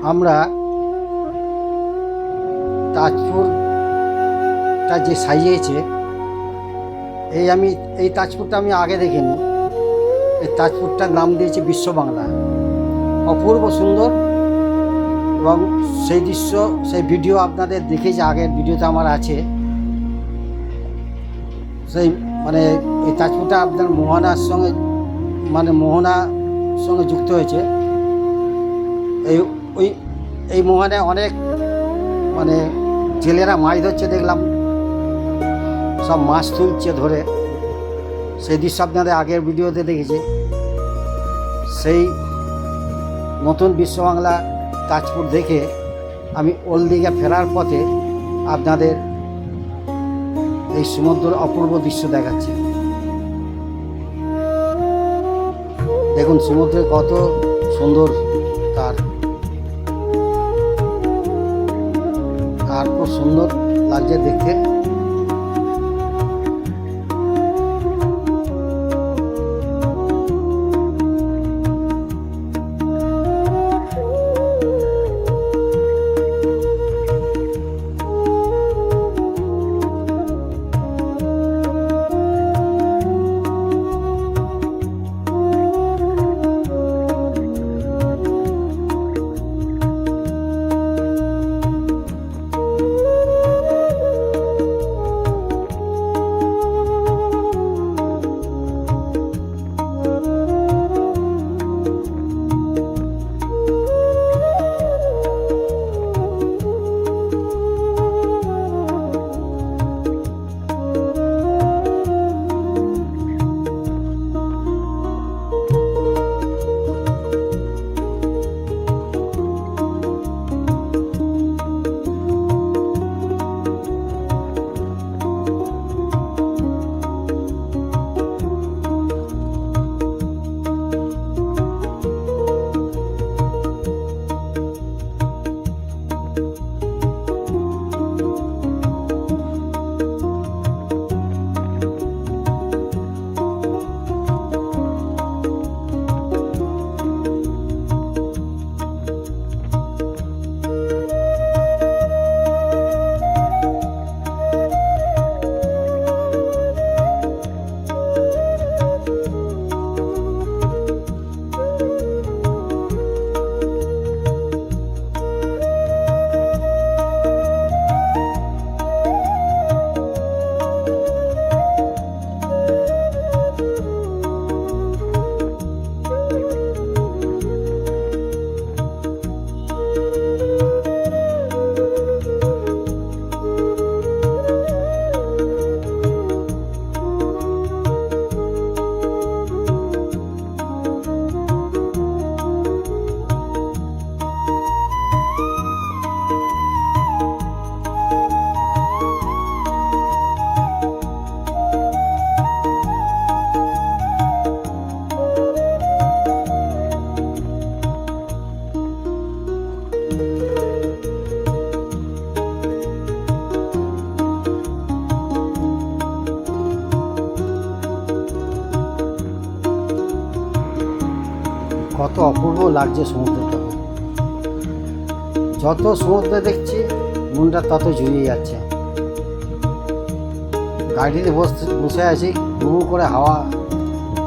আমরা তাজপুরটা যে সাজিয়েছে, এই তাজপুরটা আমি আগে দেখিনি। এই তাজপুরটার নাম দিয়েছে বিশ্ব বাংলা। অপূর্ব সুন্দর, এবং সেই দৃশ্য, সেই ভিডিও আপনাদের দেখেছি, আগের ভিডিওতে আমার আছে। সেই এই তাজপুরটা আপনার মোহনার সঙ্গে মোহনার সঙ্গে যুক্ত হয়েছে। এই মোহনায় অনেক জেলেরা মাছ ধরছে, দেখলাম সব মাছ তুলছে ধরে। সেই দৃশ্য আপনাদের আগের ভিডিওতে দেখেছি। সেই নতুন বিশ্ব বাংলা তাজপুর দেখে আমি ওল্ড দীঘা ফেরার পথে আপনাদের এই সমুদ্রের অপূর্ব দৃশ্য দেখাচ্ছি। দেখুন সমুদ্রে কত সুন্দর তার খুব সুন্দর লাগছে দেখতে। কত অপূর্ব লাগছে সমুদ্রটা। যত সমুদ্র দেখছি মনটা তত জুড়িয়ে যাচ্ছে। গাড়িতে বসে আছি, ঘুমু করে হাওয়া,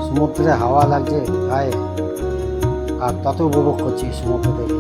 সমুদ্রে হাওয়া লাগছে গায়ে, আর তত উপভোগ করছি সমুদ্র দেখে।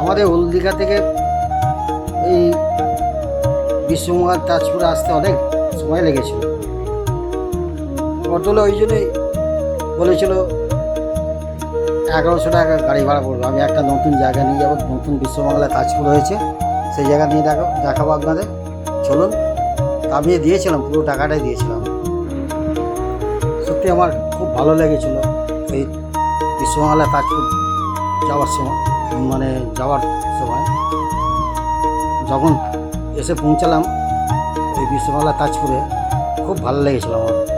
আমাদের ওল্ড দীঘা থেকে এই বিশ্বমঙ্গল তাজপুরে আসতে অনেক সময় লেগেছিল। অটোলে ওই জন্যই বলেছিল 1100 টাকা গাড়ি ভাড়া পড়বে। আমি একটা নতুন জায়গা নিয়ে যাবো, নতুন বিশ্ববাংলা তাজপুর হয়েছে, সেই জায়গা নিয়ে দেখাবো আপনাদের। চলুন, আমি দিয়েছিলাম, পুরো টাকাটাই দিয়েছিলাম। সত্যি আমার খুব ভালো লেগেছিল এই বিশ্ববাংলা তাজপুর যাওয়ার সময়, মানে যাওয়ার সময় যখন এসে পৌঁছালাম এই বিশ্ববাংলা তাজপুরে, খুব ভালো লেগেছিল আমার।